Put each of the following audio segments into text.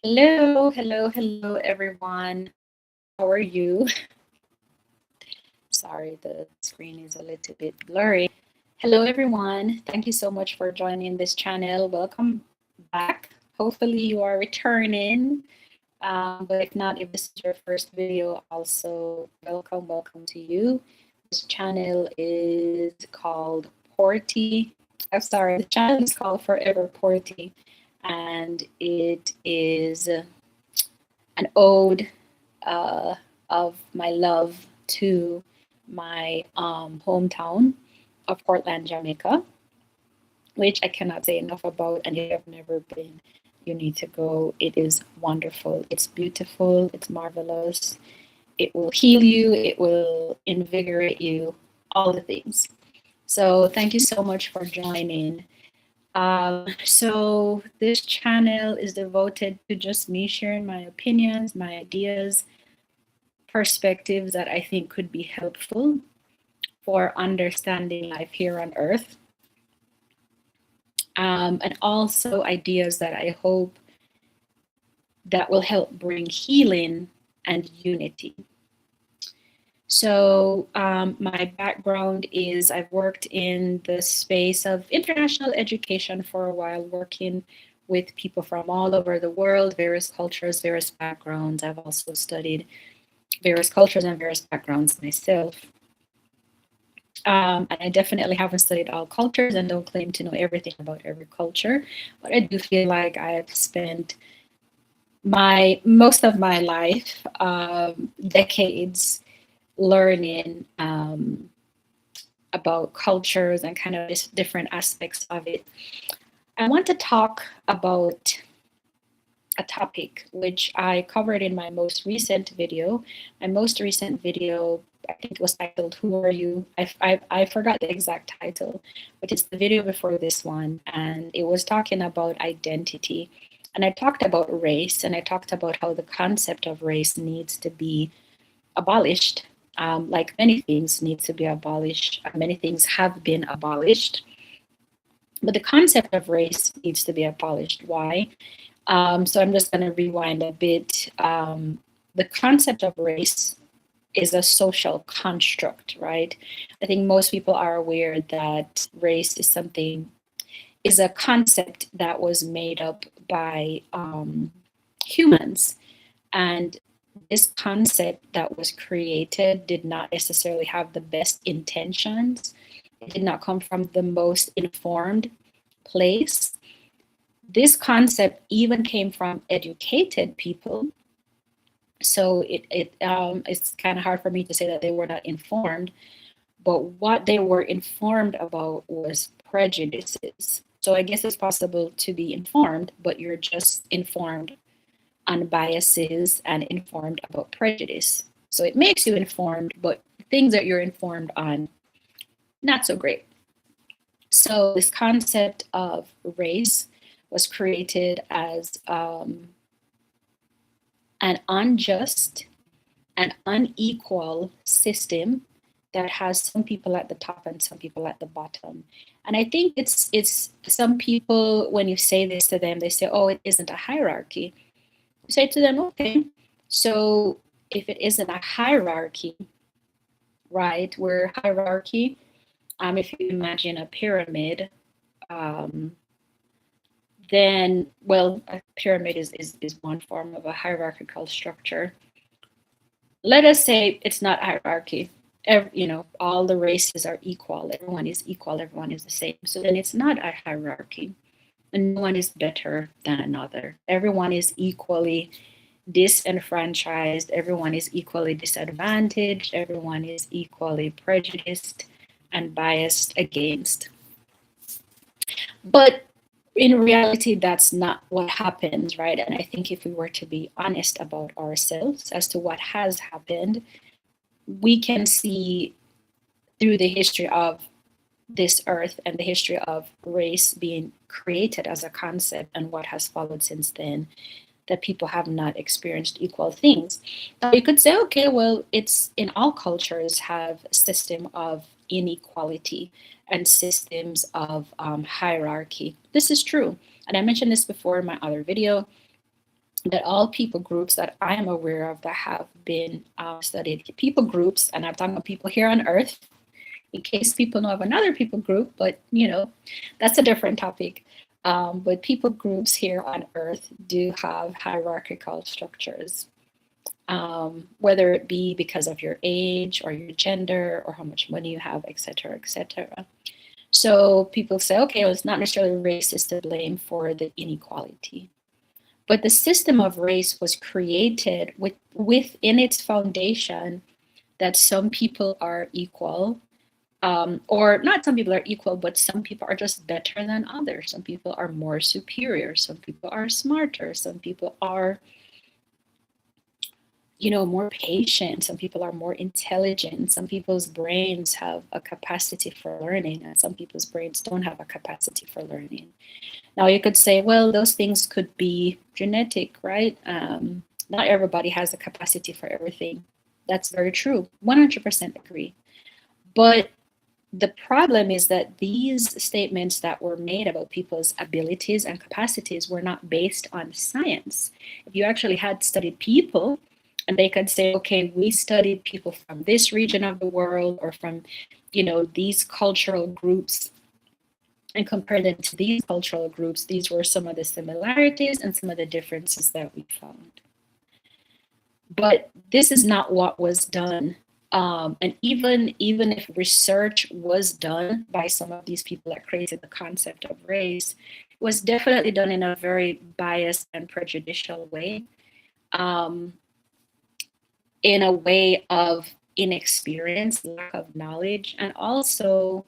Hello, everyone. How are you? Sorry, the screen is a little bit blurry. Hello, everyone. Thank you so much for joining this channel. Welcome back. Hopefully, you are returning. But if not, if this is your first video, also welcome to you. This channel is called Porty. I'm sorry, the channel is called Forever Porty, and it is an ode of my love to my hometown of Portland, Jamaica, which I cannot say enough about. And if you've never been, you need to go. It is wonderful. It's beautiful. It's marvelous. It will heal you. It will invigorate you. All the things. So thank you so much for joining. So this channel is devoted to just me sharing my opinions, my ideas, perspectives that I think could be helpful for understanding life here on earth. And also ideas that I hope that will help bring healing and unity. So my background is I've worked in the space of international education for a while, working with people from all over the world, various cultures, various backgrounds. I've also studied various cultures and various backgrounds myself. And I definitely haven't studied all cultures and don't claim to know everything about every culture, but I do feel like I've spent most of my life, decades, learning about cultures and kind of different aspects of it. I want to talk about a topic which I covered in my most recent video. My most recent video, I think it was titled "Who Are You?" I forgot the exact title, but it's the video before this one, and it was talking about identity. And I talked about race, and I talked about how the concept of race needs to be abolished. Like many things need to be abolished. Many things have been abolished, but the concept of race needs to be abolished. Why? So I'm just going to rewind a bit. The concept of race is a social construct, right? I think most people are aware that race is a concept that was made up by humans. And this concept that was created did not necessarily have the best intentions. It did not come from the most informed place. This concept even came from educated people. So it's kind of hard for me to say that they were not informed, but what they were informed about was prejudices. So I guess it's possible to be informed, but you're just informed on biases and informed about prejudice. So it makes you informed, but things that you're informed on, not so great. So this concept of race was created as an unjust and unequal system that has some people at the top and some people at the bottom. And I think it's some people, when you say this to them, they say, oh, it isn't a hierarchy. You say to them, okay, so if it isn't a hierarchy, right, we're hierarchy. If you imagine a pyramid, um, then, well, a pyramid is one form of a hierarchical structure. Let us say it's not hierarchy. All the races are equal. Everyone is equal. Everyone is the same. So then it's not a hierarchy. And no one is better than another. Everyone is equally disenfranchised. Everyone is equally disadvantaged. Everyone is equally prejudiced and biased against. But in reality, that's not what happens, right? And I think if we were to be honest about ourselves as to what has happened, we can see through the history of this earth and the history of race being created as a concept and what has followed since then, that people have not experienced equal things. Now you could say, okay, well, it's in all cultures have a system of inequality and systems of hierarchy. This is true. And I mentioned this before in my other video. that all people groups that I am aware of that have been studied, people groups, and I'm talking about people here on Earth, in case people know of another people group, but that's a different topic. But people groups here on Earth do have hierarchical structures, whether it be because of your age or your gender or how much money you have, etc., etc. So people say, okay, well, it's not necessarily racist to blame for the inequality. But the system of race was created within its foundation that some people are equal, or not some people are equal, but some people are just better than others. Some people are more superior. Some people are smarter. Some people are, more patient. Some people are more intelligent. Some people's brains have a capacity for learning, and some people's brains don't have a capacity for learning. Now, you could say, well, those things could be genetic, right? Not everybody has a capacity for everything. That's very true. 100% agree. But the problem is that these statements that were made about people's abilities and capacities were not based on science. If you actually had studied people, and they could say, okay, we studied people from this region of the world or from, these cultural groups, and compare them to these cultural groups, these were some of the similarities and some of the differences that we found. But this is not what was done. And even if research was done by some of these people that created the concept of race, it was definitely done in a very biased and prejudicial way, in a way of inexperience, lack of knowledge, and also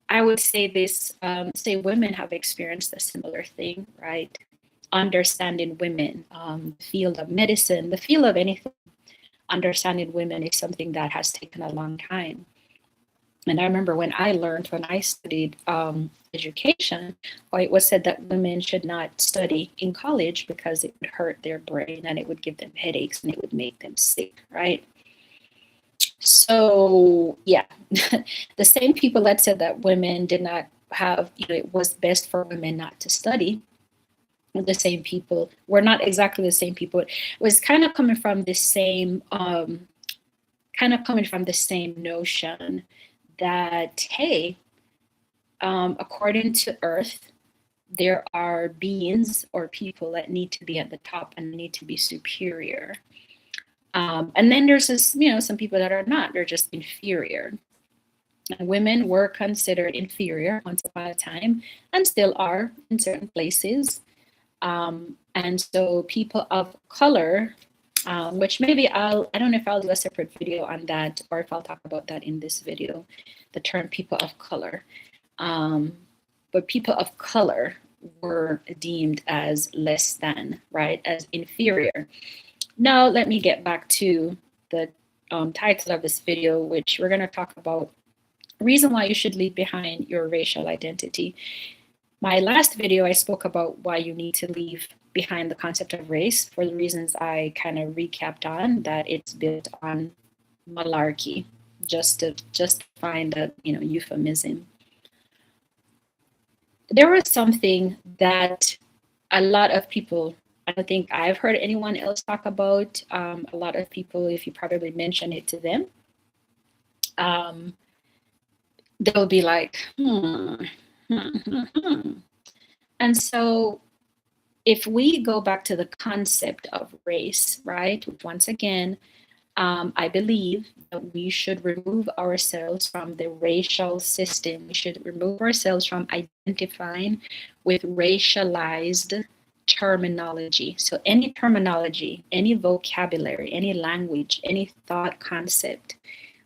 I would say this, say women have experienced a similar thing, right? Understanding women, the field of medicine, the field of anything, understanding women is something that has taken a long time. And I remember when I studied education, it was said that women should not study in college because it would hurt their brain and it would give them headaches and it would make them sick, right? So, yeah, the same people that said that women did not have, it was best for women not to study, the same people were not exactly the same people. It was kind of coming from the same, notion that, hey, according to Earth, there are beings or people that need to be at the top and need to be superior. And then there's this, some people that are not, they're just inferior. And women were considered inferior once upon a time and still are in certain places. And so people of color, which maybe I don't know if I'll do a separate video on that or if I'll talk about that in this video, the term people of color. But people of color were deemed as less than, right, as inferior. Now, let me get back to the title of this video, which we're going to talk about reason why you should leave behind your racial identity. My last video, I spoke about why you need to leave behind the concept of race for the reasons I kind of recapped on, that it's built on malarkey, just to find a euphemism. There was something that a lot of people, I don't think I've heard anyone else talk about. A lot of people, if you probably mention it to them, they'll be like, And so if we go back to the concept of race, right, once again, I believe that we should remove ourselves from the racial system. We should remove ourselves from identifying with racialized terminology. So any terminology, any vocabulary, any language, any thought concept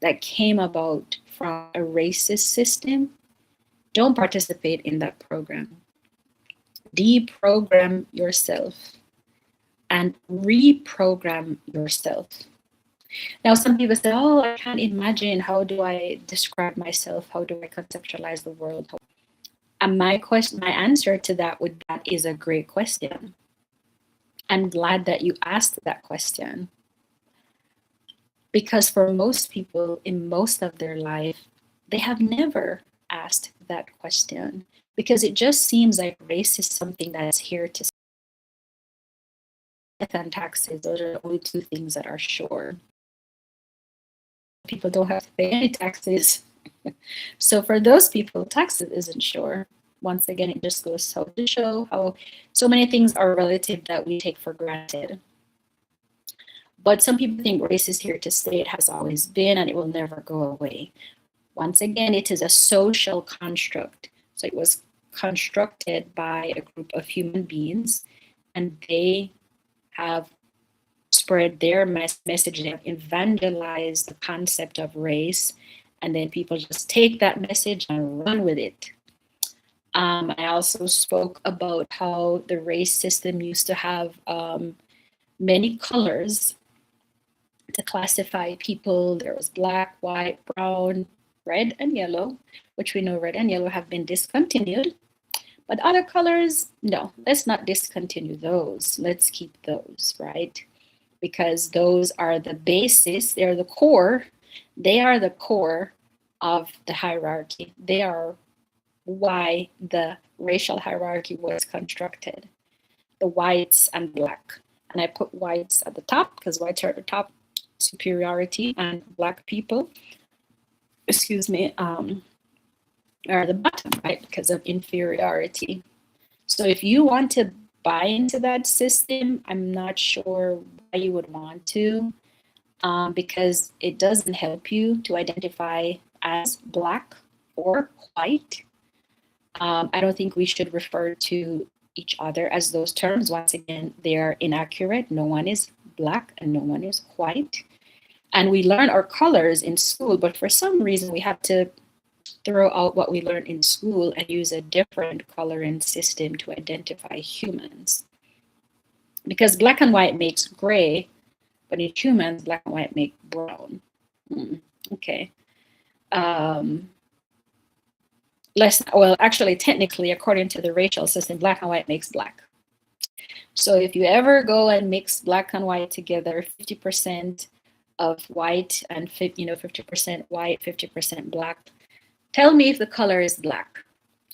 that came about from a racist system, don't participate in that program. Deprogram yourself and reprogram yourself. Now, some people say, oh, I can't imagine. How do I describe myself? How do I conceptualize the world? And my answer to that is a great question. I'm glad that you asked that question. Because for most people in most of their life, they have never asked that question because it just seems like race is something that's here to death and taxes. Those are the only two things that are sure. People don't have to pay any taxes. So for those people, taxes isn't sure. Once again, it just goes to show how so many things are relative that we take for granted. But some people think race is here to stay. It has always been, and it will never go away. Once again, it is a social construct. So it was constructed by a group of human beings, and they have spread their message. They have evangelized the concept of race, and then people just take that message and run with it. I also spoke about how the race system used to have many colors to classify people. There was black, white, brown, red, and yellow, which we know red and yellow have been discontinued. But other colors, no, let's not discontinue those. Let's keep those, right? Because those are the basis, they're the core. They are the core of the hierarchy. They are why the racial hierarchy was constructed. The whites and black. And I put whites at the top because whites are at the top, superiority, and black people, are the bottom, right? Because of inferiority. So if you want to buy into that system, I'm not sure why you would want to, because it doesn't help you to identify as black or white. I don't think we should refer to each other as those terms. Once again, they are inaccurate. No one is black and no one is white. And we learn our colors in school, but for some reason we have to throw out what we learned in school and use a different coloring system to identify humans. Because black and white makes gray, but in humans, black and white make brown. Okay. Actually, technically, according to the racial system, black and white makes black. So if you ever go and mix black and white together, 50% of white and 50% white, 50% black, tell me if the color is black.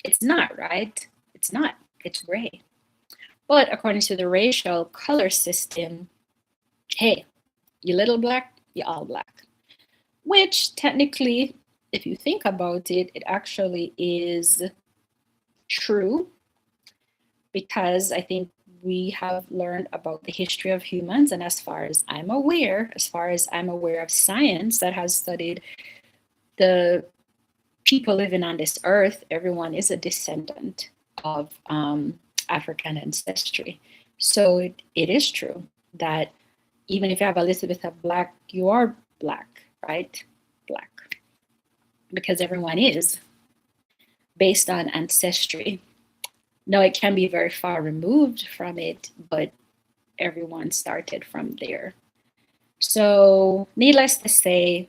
It's not, right? It's not. It's gray. But according to the racial color system, hey, you little black, you all black. Which technically, if you think about it, it actually is true, because I think we have learned about the history of humans, and as far as I'm aware of science that has studied the people living on this earth, everyone is a descendant of African ancestry. So it is true that even if you have a little bit of black, you are black, right? Black. Because everyone is based on ancestry. No, it can be very far removed from it, but everyone started from there. So needless to say,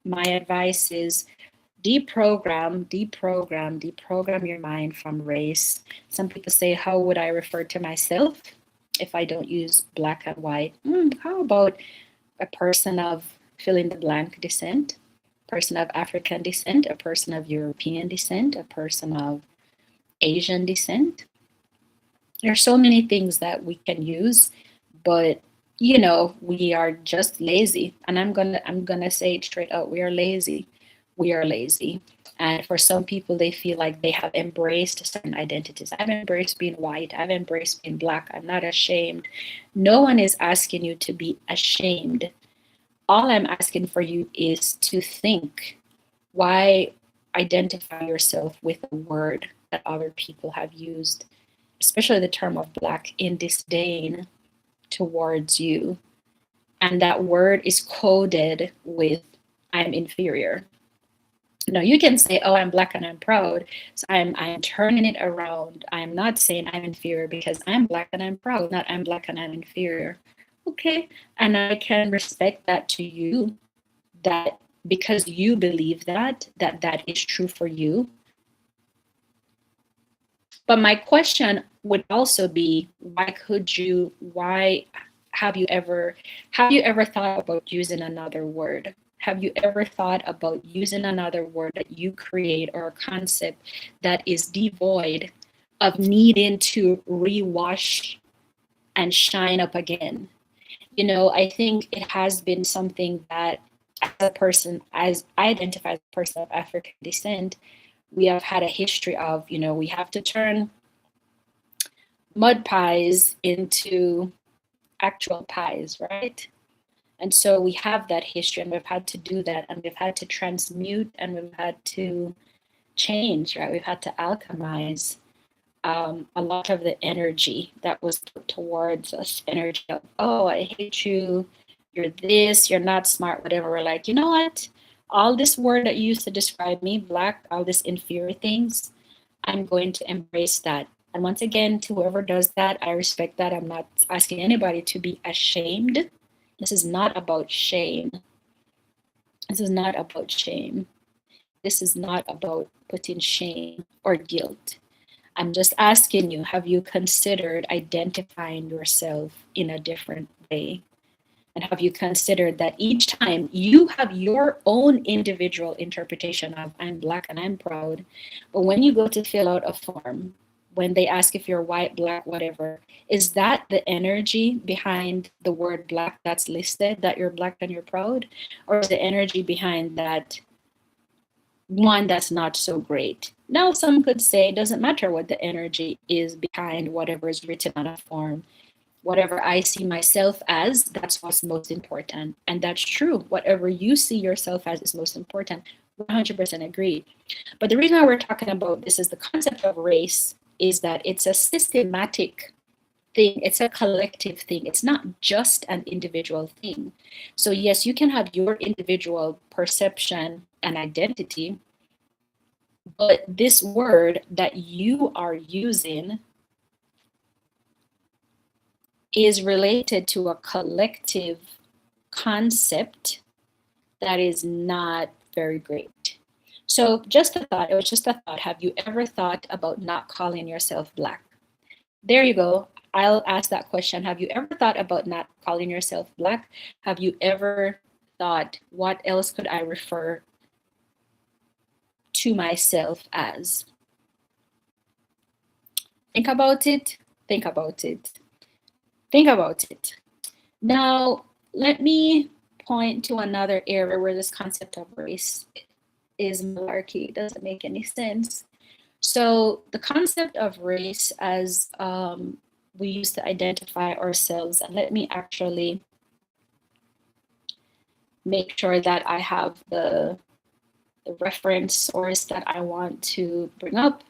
my advice is deprogram your mind from race. Some people say, how would I refer to myself if I don't use black and white? How about a person of fill in the blank descent, person of African descent, a person of European descent, a person of Asian descent? There are so many things that we can use, but we are just lazy. And I'm gonna say it straight out, we are lazy. And for some people, they feel like they have embraced certain identities. I've embraced being white. I've embraced being black. I'm not ashamed. No one is asking you to be ashamed. All I'm asking for you is to think. Why identify yourself with a word that other people have used, especially the term of black, in disdain towards you? And that word is coded with I'm inferior. No, you can say, oh, I'm black and I'm proud. So I'm turning it around. I'm not saying I'm inferior because I'm black and I'm proud, not I'm black and I'm inferior. Okay. And I can respect that to you, that because you believe that is true for you. But my question would also be, why have you ever thought about using another word? Have you ever thought about using another word that you create, or a concept that is devoid of needing to rewash and shine up again. You know, I think it has been something that as a person, as I identify as a person of African descent, we have had a history of, you know, we have to turn mud pies into actual pies, right? And so we have that history, and we've had to do that, and we've had to transmute, and we've had to change, right? We've had to alchemize a lot of the energy that was put towards us, energy of, oh, I hate you, you're this, you're not smart, whatever. We're like, you know what? All this word that you used to describe me, Black, all this inferior things, I'm going to embrace that. And once again, to whoever does that, I respect that. I'm not asking anybody to be ashamed. This is not about shame. This is not about shame. This is not about putting shame or guilt. I'm just asking you, have you considered identifying yourself in a different way? And have you considered that each time you have your own individual interpretation of I'm Black and I'm proud, but when you go to fill out a form, when they ask if you're white, Black, whatever, is that the energy behind the word Black that's listed, that you're Black and you're proud? Or is the energy behind that one that's not so great? Now, some could say it doesn't matter what the energy is behind whatever is written on a form. Whatever I see myself as, that's what's most important. And that's true. Whatever you see yourself as is most important. 100% agree. But the reason why we're talking about this is the concept of race is that it's a systematic thing. It's a collective thing. It's not just an individual thing. So yes, you can have your individual perception and identity, but this word that you are using is related to a collective concept that is not very great. So just a thought, it was just a thought. Have you ever thought about not calling yourself Black? There you go. I'll ask that question. Have you ever thought about not calling yourself Black? Have you ever thought, what else could I refer to myself as? Think about it. Think about it. Think about it. Now, let me point to another area where this concept of race is malarkey. It doesn't make any sense. So the concept of race as we use to identify ourselves, and let me actually make sure that I have the reference source that I want to bring up.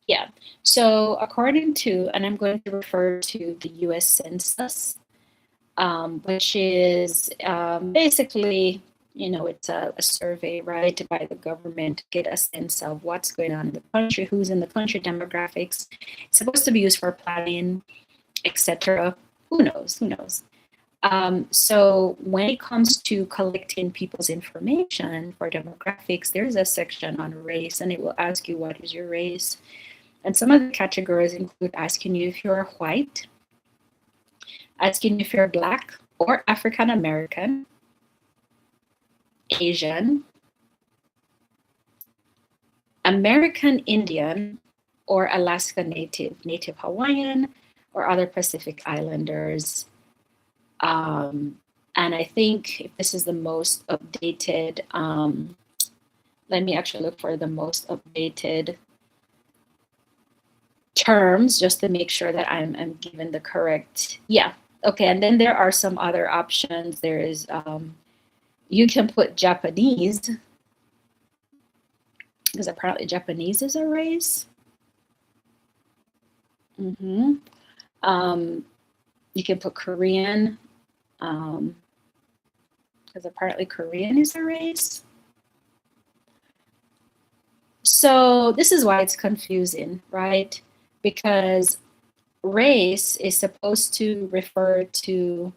Yeah, so according to, and I'm going to refer to the US Census, which is basically, you know, it's a survey, right, by the government to get a sense of what's going on in the country, who's in the country, demographics. It's supposed to be used for planning, etc. Who knows? Who knows? So when it comes to collecting people's information for demographics, there's a section on race, and it will ask you what is your race. And some of the categories include asking you if you're white, asking if you're Black or African American, Asian, American Indian, or Alaska Native, Native Hawaiian, or other Pacific Islanders. And I think if this is the most updated, let me actually look for the most updated terms just to make sure that I'm given the correct, yeah, okay. And then there are some other options. There is, you can put Japanese, because apparently Japanese is a race. You can put Korean, because apparently Korean is a race. So this is why it's confusing, right? Because race is supposed to refer to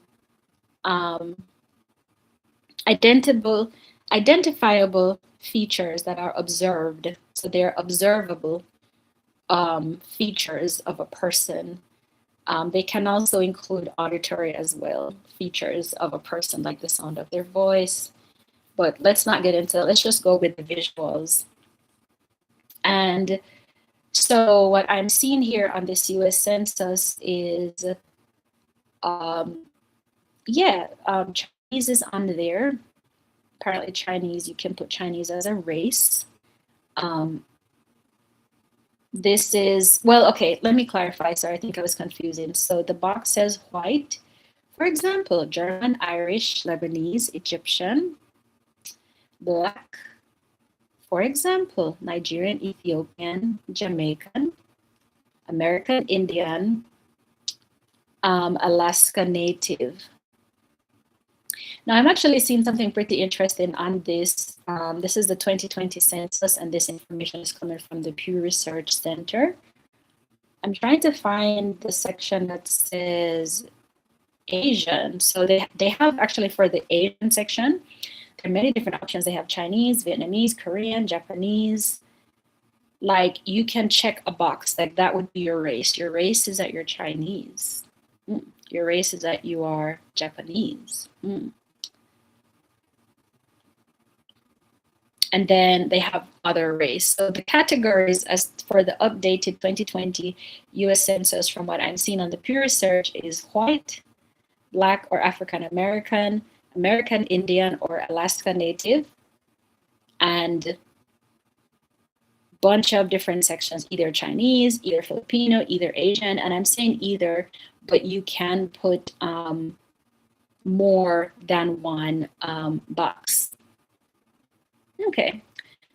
identifiable features that are observed. So they're observable features of a person. They can also include auditory as well, features of a person like the sound of their voice. But let's not get into it. Let's just go with the visuals. And so what I'm seeing here on this US Census is, Chinese is on there. Apparently Chinese, you can put Chinese as a race. This is, well, okay, let me clarify. Sorry, I think I was confusing. So the box says white. For example, German, Irish, Lebanese, Egyptian, Black. For example, Nigerian, Ethiopian, Jamaican, American Indian, Alaska Native. Now, I'm actually seeing something pretty interesting on this. This is the 2020 census, and this information is coming from the Pew Research Center. I'm trying to find the section that says Asian. So they have actually, for the Asian section, there are many different options. They have Chinese, Vietnamese, Korean, Japanese. Like, you can check a box, like that would be your race. Your race is that you're Chinese. Your race is that you are Japanese. And then they have other race. So the categories, as for the updated 2020 US Census, from what I'm seeing on the Pew Research, is white, Black or African American, American Indian or Alaska Native, and bunch of different sections, either Chinese, either Filipino, either Asian. And I'm saying either, but you can put more than one box. Okay,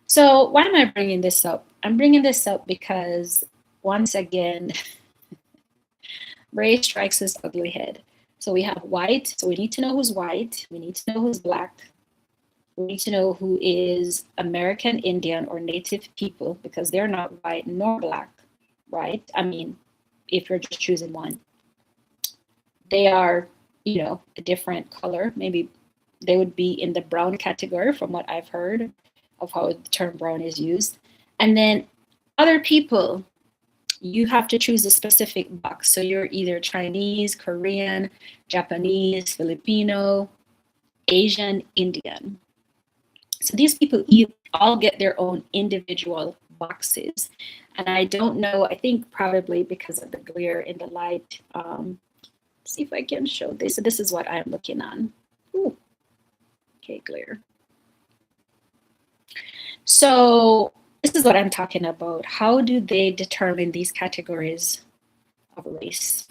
so why am I bringing this up? I'm bringing this up because, once again, race strikes its ugly head. So we have white, so we need to know who's white, we need to know who's Black, we need to know who is American Indian or Native people, because they're not white nor Black, right? I mean, if you're just choosing one. They are, a different color. Maybe they would be in the brown category, from what I've heard of how the term brown is used. And then other people, you have to choose a specific box. So you're either Chinese, Korean, Japanese, Filipino, Asian, Indian. So these people all get their own individual boxes. And I don't know, I think probably because of the glare in the light. See if I can show this. So this is what I'm looking on. Ooh. Okay, glare. So this is what I'm talking about. How do they determine these categories of race?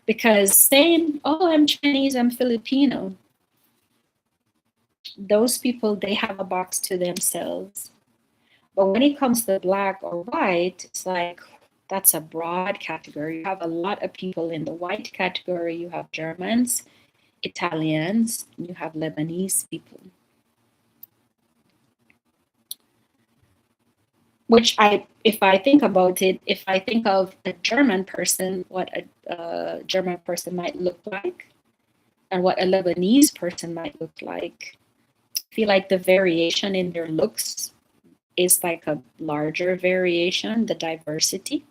Because saying, oh, I'm Chinese, I'm Filipino, those people, they have a box to themselves. But when it comes to Black or white, it's like, that's a broad category. You have a lot of people in the white category. You have Germans, Italians, you have Lebanese people. Which if I think about it, if I think of a German person, what a German person might look like, and what a Lebanese person might look like, I feel like the variation in their looks is like a larger variation, the diversity,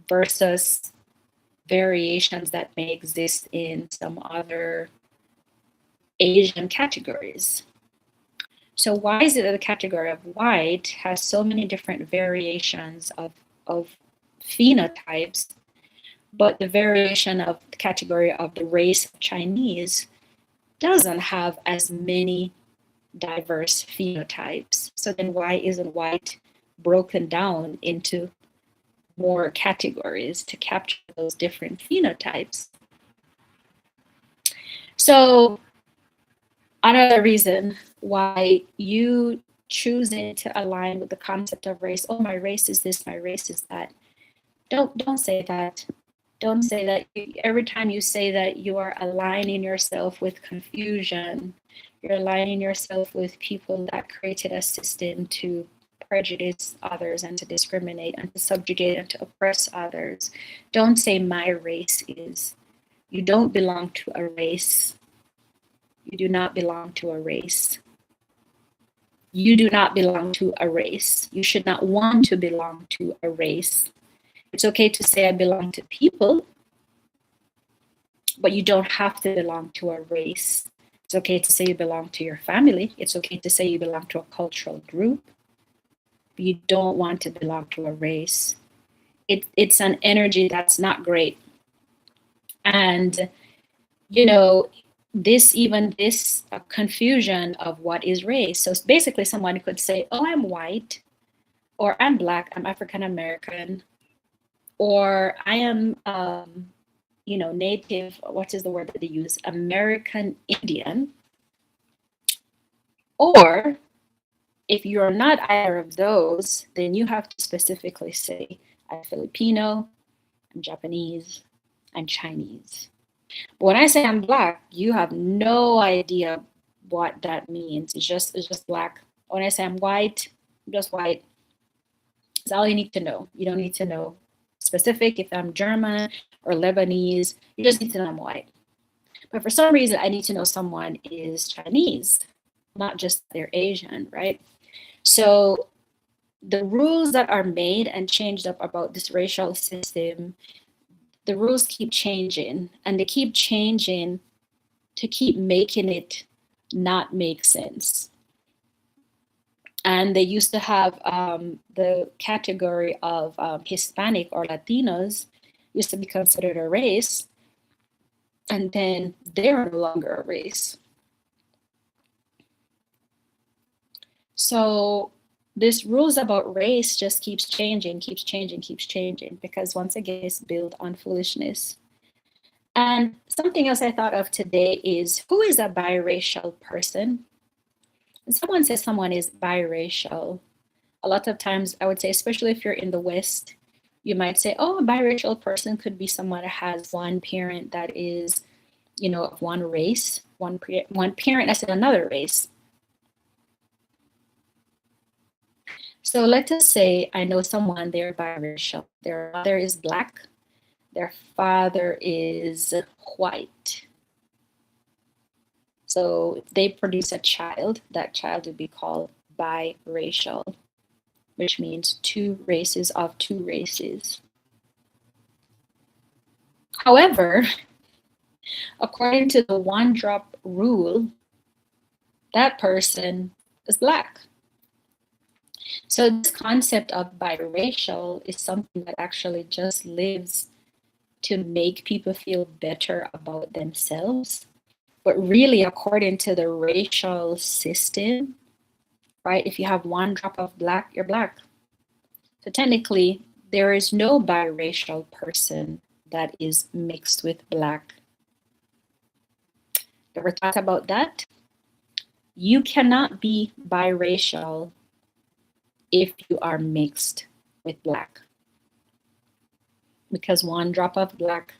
versus variations that may exist in some other Asian categories. So why is it that the category of white has so many different variations of phenotypes, but the variation of the category of the race of Chinese doesn't have as many diverse phenotypes? So then why isn't white broken down into more categories to capture those different phenotypes? So another reason why you choosing to align with the concept of race, oh, my race is this, my race is that. Don't say that. Don't say that. Every time you say that, you are aligning yourself with confusion. You're aligning yourself with people that created a system to prejudice others and to discriminate and to subjugate and to oppress others. Don't say my race is. You don't belong to a race. You do not belong to a race. You do not belong to a race. You should not want to belong to a race. It's okay to say I belong to people, but you don't have to belong to a race. It's okay to say you belong to your family. It's okay to say you belong to a cultural group. You don't want to belong to a race. It's an energy that's not great. And, you know, this confusion of what is race. So basically, someone could say, oh, I'm white, or I'm Black, I'm African American, or I am, Native, what is the word that they use? American Indian. Or if you're not either of those, then you have to specifically say, I'm Filipino, I'm Japanese, I'm Chinese. But when I say I'm Black, you have no idea what that means. It's just Black. When I say I'm white, I'm just white. That's all you need to know. You don't need to know specific if I'm German or Lebanese. You just need to know I'm white. But for some reason, I need to know someone is Chinese, not just they're Asian, right? So the rules that are made and changed up about this racial system, the rules keep changing, and they keep changing to keep making it not make sense. And they used to have the category of Hispanic or Latinos used to be considered a race, and then they're no longer a race. So this rules about race just keeps changing, because once again, it's built on foolishness. And something else I thought of today is, who is a biracial person? When someone says someone is biracial, a lot of times I would say, especially if you're in the West, you might say, oh, a biracial person could be someone that has one parent that is, of one race, one parent that's in another race. So let us say I know someone, they're biracial. Their mother is Black, their father is white. So if they produce a child, that child would be called biracial, which means two races of two races. However, according to the one drop rule, that person is Black. So this concept of biracial is something that actually just lives to make people feel better about themselves. But really, according to the racial system, right, if you have one drop of Black, you're Black. So technically, there is no biracial person that is mixed with Black. Ever thought about that? You cannot be biracial if you are mixed with Black. Because one drop of Black,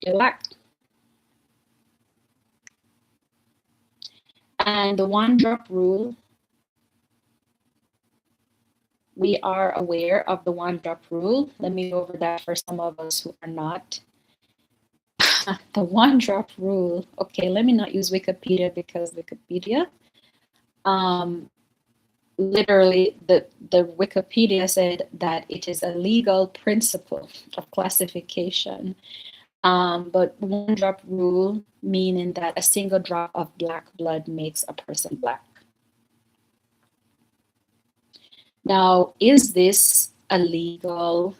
you're Black. And the one drop rule, we are aware of the one drop rule. Let me go over that for some of us who are not. The one drop rule, okay, let me not use Wikipedia because Wikipedia, literally the Wikipedia said that it is a legal principle of classification. But one drop rule, meaning that a single drop of Black blood makes a person Black. Now, is this a legal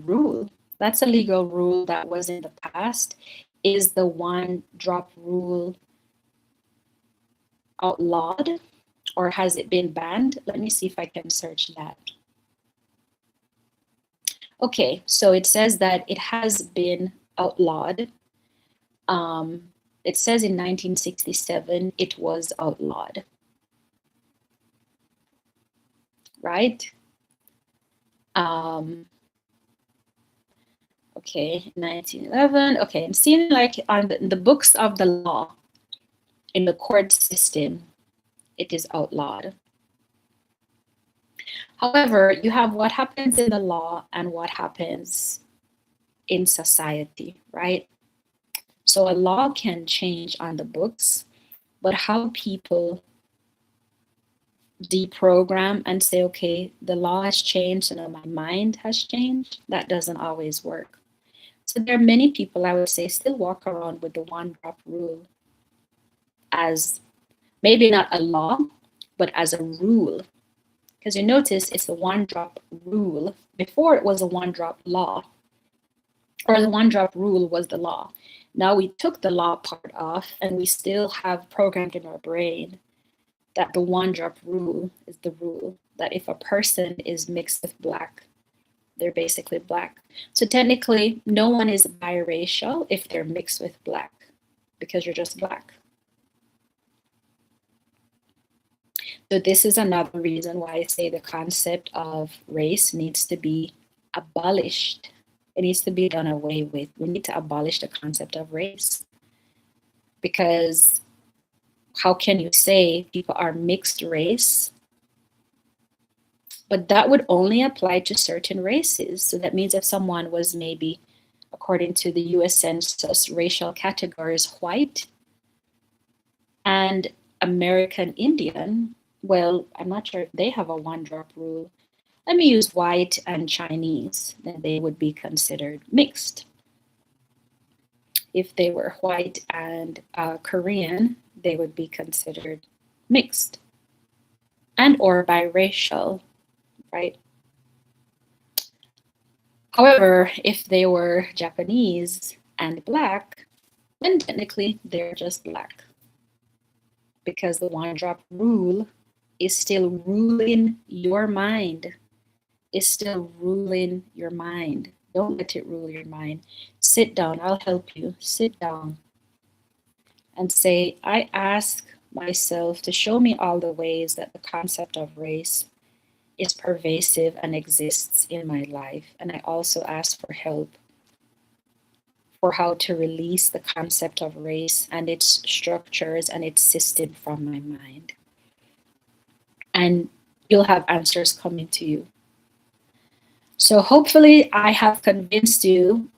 rule? That's a legal rule that was in the past. Is the one drop rule outlawed, or has it been banned? Let me see if I can search that. Okay, so it says that it has been outlawed. It says in 1967 it was outlawed, right? Okay, 1911. Okay, I'm seeing like on the books of the law, in the court system, it is outlawed. However, you have what happens in the law and what happens in society, right? So a law can change on the books, but how people deprogram and say, okay, the law has changed and my mind has changed, that doesn't always work. So there are many people, I would say, still walk around with the one drop rule as Maybe not a law, but as a rule. Because you notice it's the one drop rule. Before it was a one drop law, or the one drop rule was the law. Now we took the law part off and we still have programmed in our brain that the one drop rule is the rule, that if a person is mixed with black, they're basically black. So technically, no one is biracial if they're mixed with black, because you're just black. So this is another reason why I say the concept of race needs to be abolished. It needs to be done away with. We need to abolish the concept of race. Because how can you say people are mixed race? But that would only apply to certain races. So that means if someone was maybe, according to the US Census, racial categories white and American Indian, well, I'm not sure if they have a one drop rule. Let me use white and Chinese, then they would be considered mixed. If they were white and Korean, they would be considered mixed and or biracial, right? However, if they were Japanese and black, then technically they're just black, because the one drop rule is still ruling your mind. Is still ruling your mind. Don't let it rule your mind. Sit down. I'll help you. Sit down and say, I ask myself to show me all the ways that the concept of race is pervasive and exists in my life. And I also ask for help for how to release the concept of race and its structures and its system from my mind. And you'll have answers coming to you. So hopefully I have convinced you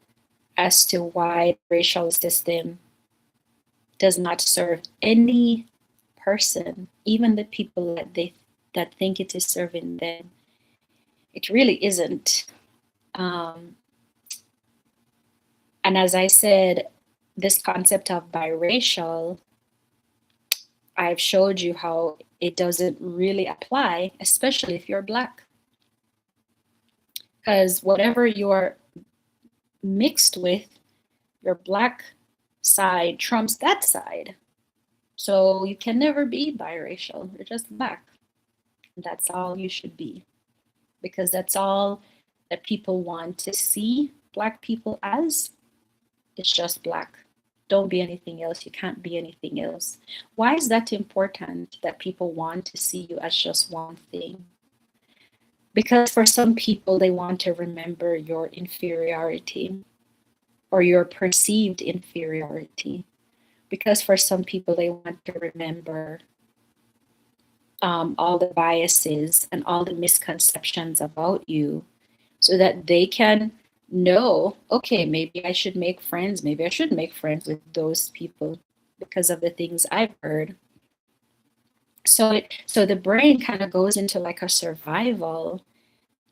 as to why the racial system does not serve any person, even the people that think it is serving them. It really isn't. And as I said, this concept of biracial, I've showed you how it doesn't really apply, especially if you're black. Because whatever you're mixed with, your black side trumps that side. So you can never be biracial. You're just black. That's all you should be. Because that's all that people want to see black people as. It's just black. Don't be anything else. You can't be anything else. Why is that important, that people want to see you as just one thing? Because for some people, they want to remember your inferiority or your perceived inferiority. Because for some people, they want to remember all the biases and all the misconceptions about you, so that they can know, okay, maybe I should make friends. Maybe I should make friends with those people because of the things I've heard. So the brain kind of goes into like a survival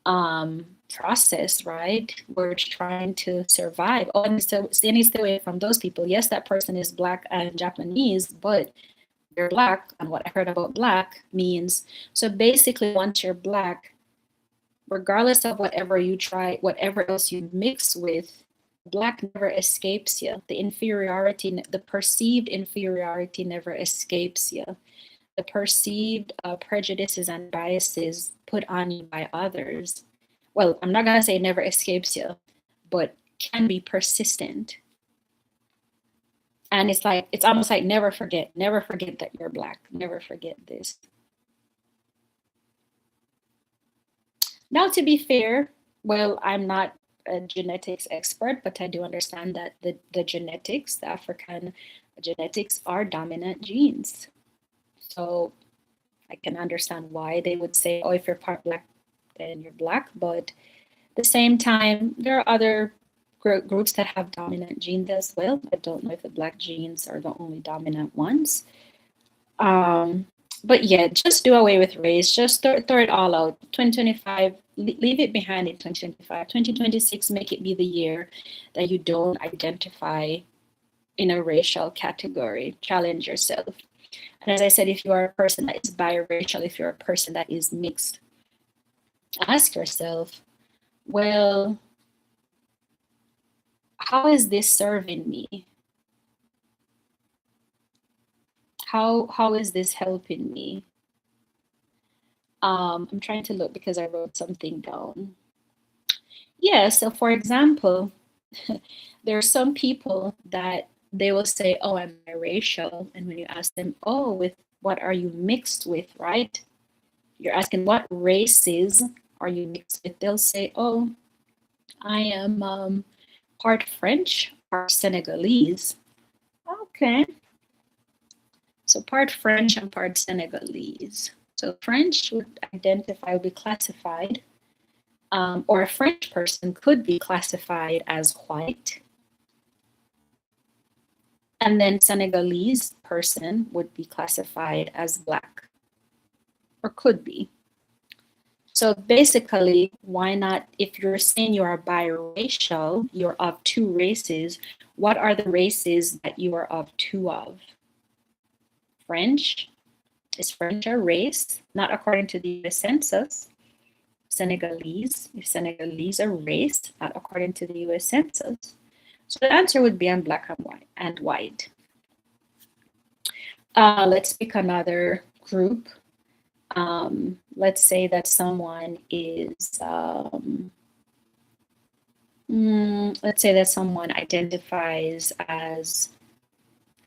process, right? We're trying to survive. Oh, and so it needs to stay away from those people. Yes, that person is black and Japanese, but you're black, and what I heard about black means, so basically once you're black, regardless of whatever you try, whatever else you mix with, black never escapes you. The inferiority, the perceived inferiority never escapes you. The perceived prejudices and biases put on you by others, well, I'm not gonna say never escapes you, but can be persistent. And it's almost like never forget that you're black, never forget this. Now, to be fair, well, I'm not a genetics expert, but I do understand that the genetics, the African genetics, are dominant genes. So I can understand why they would say, oh, if you're part black, then you're black. But at the same time, there are other groups that have dominant genes as well. I don't know if the black genes are the only dominant ones. But yeah, just do away with race. Just throw it all out. 2025, leave it behind in 2025. 2026, make it be the year that you don't identify in a racial category. Challenge yourself. And as I said, if you are a person that is biracial, if you're a person that is mixed, ask yourself, well, how is this serving me? How is this helping me? I'm trying to look because I wrote something down. Yeah, so for example, there are some people that they will say, oh, I'm biracial. And when you ask them, oh, with what are you mixed with, right? You're asking what races are you mixed with? They'll say, oh, I am part French, part Senegalese. Okay. So part French and part Senegalese. So French would identify, would be classified, or a French person could be classified as white. And then Senegalese person would be classified as black, or could be. So basically, why not, if you're saying you are biracial, you're of two races, what are the races that you are of two of? French, is French a race? Not according to the US Census. Senegalese, is Senegalese a race? Not according to the US Census. So the answer would be on black and white. Let's pick another group. Let's say that someone is, let's say that someone identifies as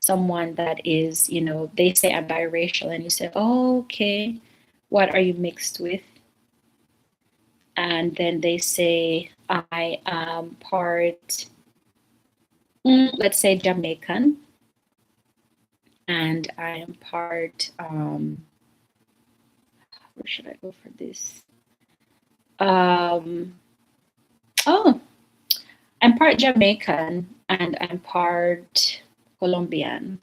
someone that is, you know, they say I'm biracial, and you say, oh, okay, what are you mixed with? And then they say, I am part, let's say Jamaican, and I am part, where should I go for this? Oh, I'm part Jamaican and I'm part Colombian.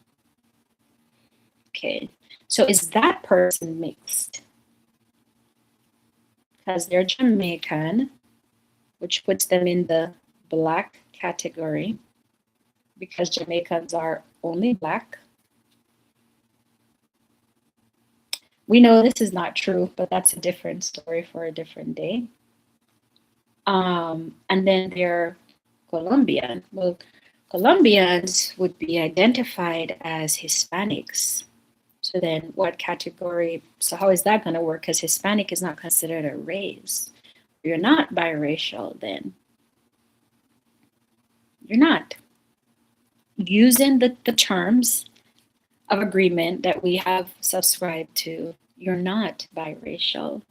Okay, so is that person mixed? Because they're Jamaican, which puts them in the black category, because Jamaicans are only black. We know this is not true, but that's a different story for a different day. And then they're Colombian. Well, Colombians would be identified as Hispanics. So then what category, so how is that going to work? Because Hispanic is not considered a race. You're not biracial then. You're not. Using the terms of agreement that we have subscribed to, you're not biracial.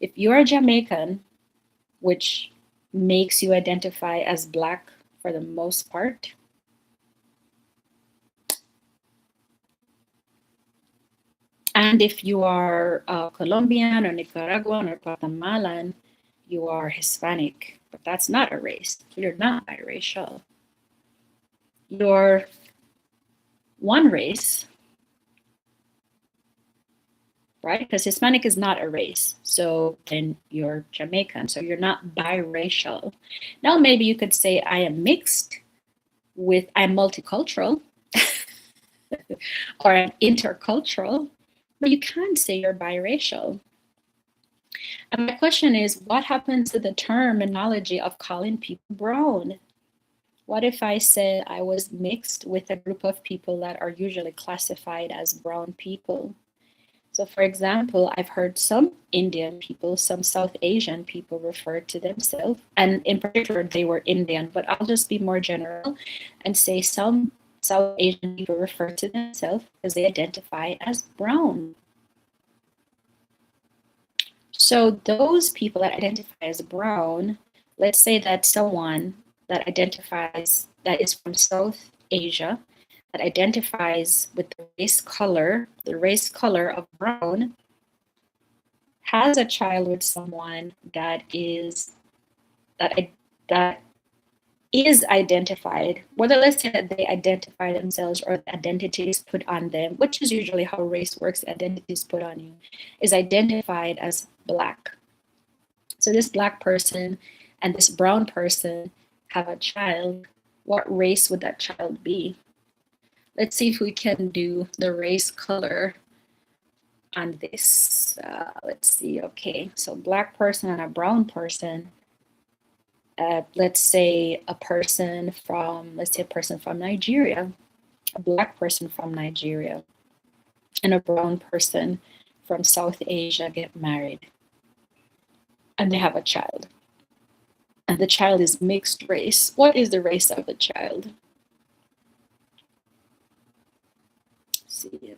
If you're Jamaican, which makes you identify as black for the most part, and if you are Colombian or Nicaraguan or Guatemalan, you are Hispanic, but that's not a race. So you're not biracial. You're one race, right? Because Hispanic is not a race. So then you're Jamaican. So you're not biracial. Now maybe you could say I am mixed with, I'm multicultural or I'm intercultural, but you can't say you're biracial. And my question is, what happens to the terminology of calling people brown? What if I said I was mixed with a group of people that are usually classified as brown people? So for example, I've heard some Indian people, some South Asian people refer to themselves, and in particular, they were Indian, but I'll just be more general and say some South Asian people refer to themselves because they identify as brown. So those people that identify as brown, let's say that someone that identifies, that is from South Asia, that identifies with the race color of brown, has a child with someone that is identified, whether let's say that they identify themselves or the identity is put on them, which is usually how race works, identity is put on you, is identified as black. So this black person and this brown person have a child. What race would that child be? Let's see if we can do the race color on this. Let's see. Okay, so black person and a brown person. Let's say a person from, Nigeria, a black person from Nigeria, and a brown person from South Asia get married, and they have a child. And the child is mixed race. What is the race of the child? Let's see.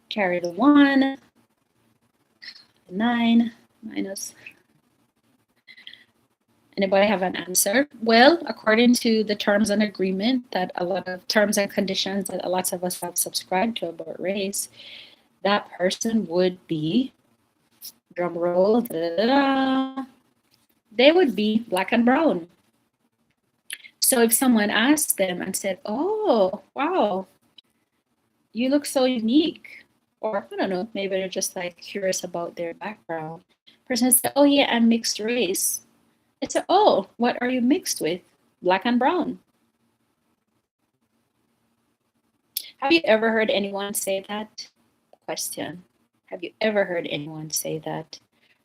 Carry the 1, 9, minus. Anybody have an answer? Well, according to the terms and agreement that a lot of terms and conditions that lots of us have subscribed to about race, that person would be, drum roll, they would be black and brown. So if someone asked them and said, oh, wow, you look so unique, or I don't know, maybe they're just like curious about their background. Person said, oh yeah, I'm mixed race. It's a, oh, what are you mixed with? Black and brown. Have you ever heard anyone say that? Question. Have you ever heard anyone say that?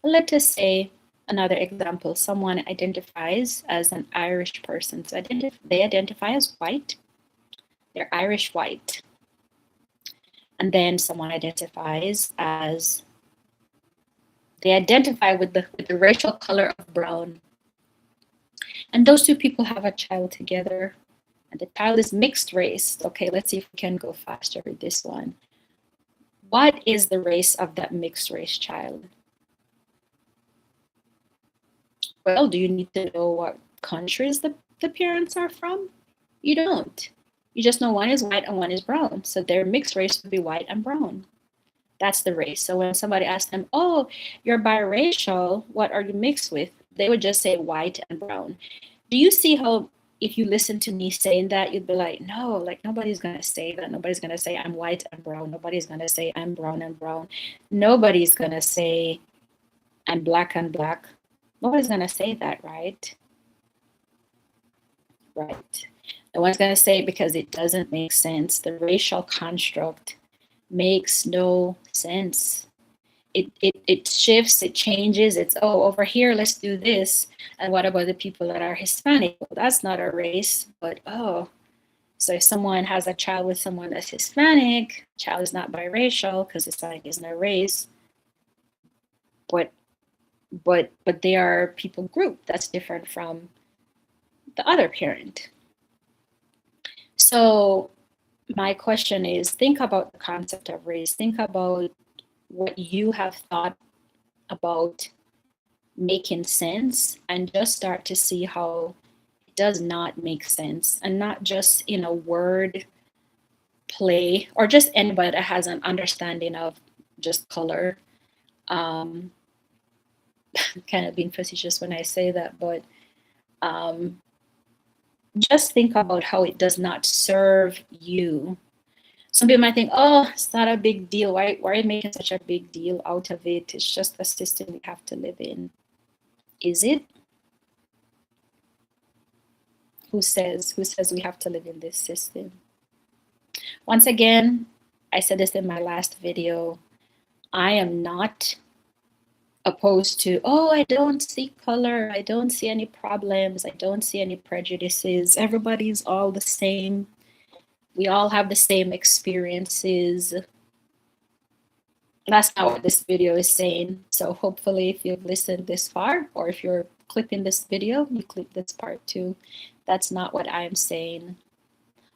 Let us say another example. Someone identifies as an Irish person. So they identify as white. They're Irish white. And then someone identifies as, they identify with the racial color of brown. And those two people have a child together, and the child is mixed race. Okay, let's see if we can go faster with this one. What is the race of that mixed race child? Well, do you need to know what countries the parents are from? You don't. You just know one is white and one is brown. So their mixed race would be white and brown. That's the race. So when somebody asks them, oh, you're biracial, what are you mixed with? They would just say white and brown. Do you see how if you listen to me saying that, you'd be like, no, like nobody's going to say that. Nobody's going to say I'm white and brown. Nobody's going to say I'm brown and brown. Nobody's going to say I'm black and black. Nobody's going to say that, right? Right. No one's going to say it because it doesn't make sense. The racial construct makes no sense. It shifts, it changes. It's, oh, over here, let's do this. And what about the people that are Hispanic? Well, that's not a race, but oh, so if someone has a child with someone that's Hispanic, child is not biracial because Hispanic isn't a race, but they are people group that's different from the other parent. So my question is, think about the concept of race. Think about what you have thought about making sense, and just start to see how it does not make sense, and not just in a word play or just anybody that has an understanding of just color. Kind of being facetious when I say that, but just think about how it does not serve you. Some people might think, oh, it's not a big deal. Why are you making such a big deal out of it? It's just the system we have to live in. Is it? Who says we have to live in this system? Once again, I said this in my last video, I am not opposed to, oh, I don't see color, I don't see any problems, I don't see any prejudices, everybody's all the same, we all have the same experiences. That's not what this video is saying. So hopefully if you've listened this far, or if you're clipping this video, you clip this part too. That's not what I'm saying.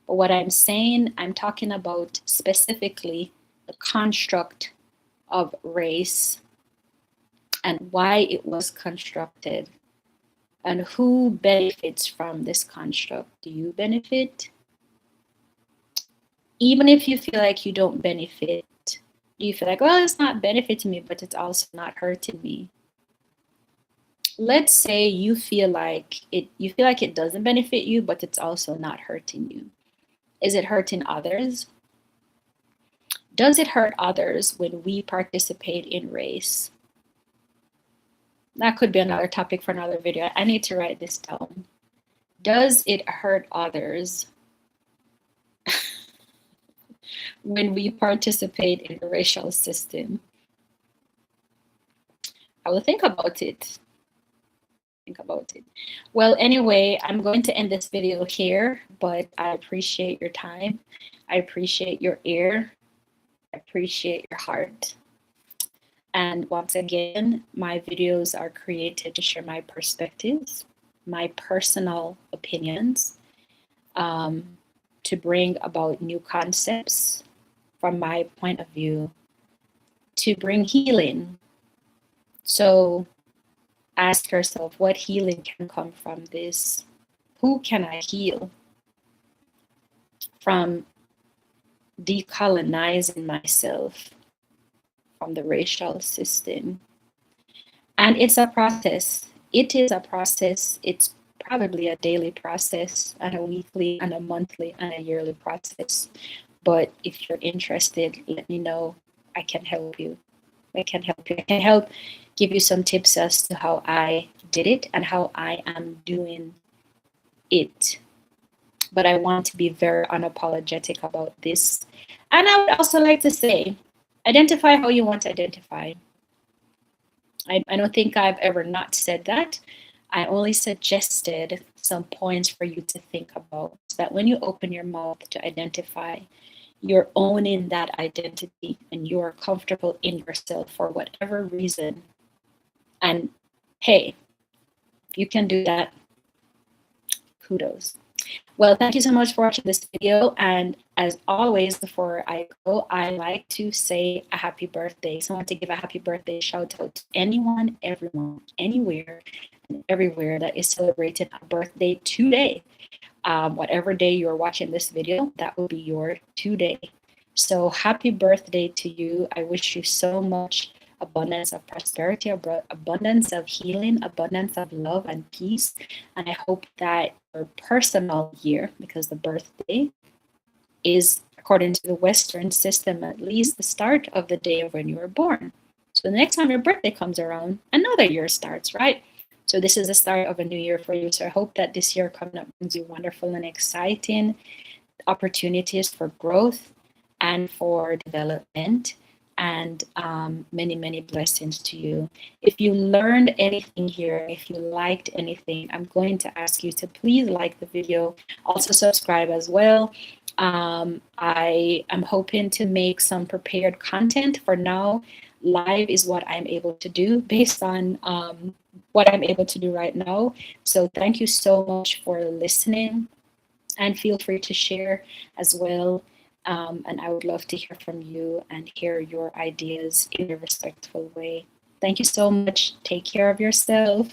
But what I'm saying, I'm talking about specifically the construct of race and why it was constructed and who benefits from this construct. Do you benefit? Even if you feel like you don't benefit, do you feel like, well, it's not benefiting me, but it's also not hurting me? Let's say you feel like it doesn't benefit you, but it's also not hurting you. Is it hurting others? Does it hurt others when we participate in race? That could be another topic for another video. I need to write this down. Does it hurt others when we participate in the racial system. I will think about it. Think about it. Well, anyway, I'm going to end this video here, but I appreciate your time. I appreciate your ear. I appreciate your heart. And once again, my videos are created to share my perspectives, my personal opinions, to bring about new concepts from my point of view, to bring healing. So ask yourself, what healing can come from this? Who can I heal from decolonizing myself from the racial system? And it's a process. It is a process. It's probably a daily process, and a weekly, and a monthly, and a yearly process. But if you're interested, let me know. I can help you. I can help you. I can help give you some tips as to how I did it and how I am doing it. But I want to be very unapologetic about this. And I would also like to say, identify how you want to identify. I don't think I've ever not said that. I only suggested some points for you to think about, so that when you open your mouth to identify, you're owning that identity and you're comfortable in yourself for whatever reason. And hey, if you can do that, kudos. Well, thank you so much for watching this video. And as always, before I go, I like to say a happy birthday. So I want to give a happy birthday shout out to anyone, everyone, anywhere, and everywhere that is celebrating a birthday today. Whatever day you're watching this video, that will be your today. So happy birthday to you. I wish you so much abundance of prosperity, abundance of healing, abundance of love and peace. And I hope that your personal year, because the birthday is, according to the Western system, at least the start of the day of when you were born. So the next time your birthday comes around, another year starts, right? So this is the start of a new year for you. So I hope that this year coming up brings you wonderful and exciting opportunities for growth and for development, and many, many blessings to you. If you learned anything here, if you liked anything, I'm going to ask you to please like the video, also subscribe as well. I am hoping to make some prepared content. For now, live is what I'm able to do based on what I'm able to do right now. So thank you so much for listening, and feel free to share as well. And I would love to hear from you and hear your ideas in a respectful way. Thank you so much. Take care of yourself.